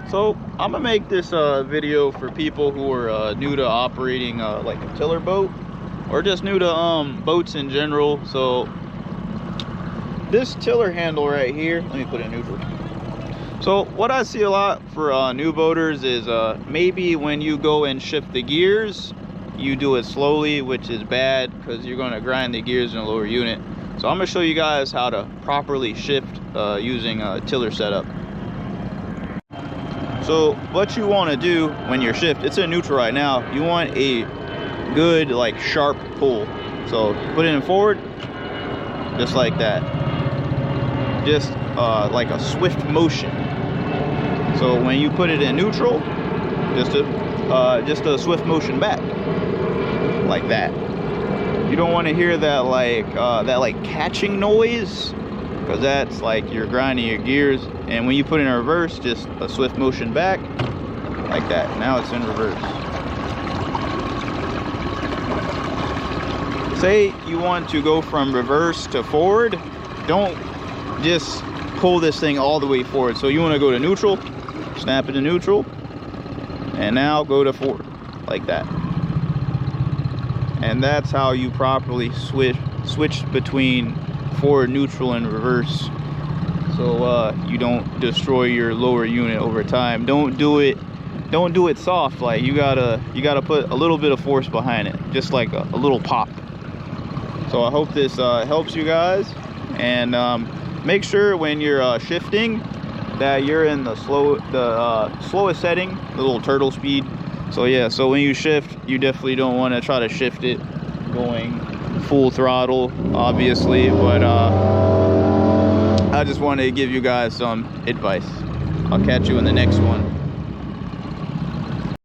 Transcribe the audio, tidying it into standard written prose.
So I'm gonna make this video for people who are new to operating like a tiller boat, or just new to boats in general. So this tiller handle right here, let me put it in neutral. So what I see a lot for new boaters is maybe when you go and shift the gears, you do it slowly, which is bad because you're going to grind the gears in a lower unit. So I'm going to show you guys how to properly shift using a tiller setup. So what you want to do when you're shift, it's in neutral right now, you want a good like sharp pull. So put it in forward, just like that, just like a swift motion. So when you put it in neutral, just a swift motion back, like that. You don't want to hear that like catching noise, because that's like you're grinding your gears. And when you put it in reverse, just a swift motion back, like that. Now it's in reverse. Say you want to go from reverse to forward, don't just pull this thing all the way forward. So you want to go to neutral, snap it to neutral, and now go to forward, like that. And that's how you properly switch between forward, neutral, and reverse, so you don't destroy your lower unit over time. Don't do it soft. Like you gotta put a little bit of force behind it, just like a little pop. So I hope this helps you guys, and make sure when you're shifting that you're in the slowest setting, the little turtle speed. So yeah, so when you shift, you definitely don't want to try to shift it going full throttle, obviously, but I just wanted to give you guys some advice. I'll catch you in the next one.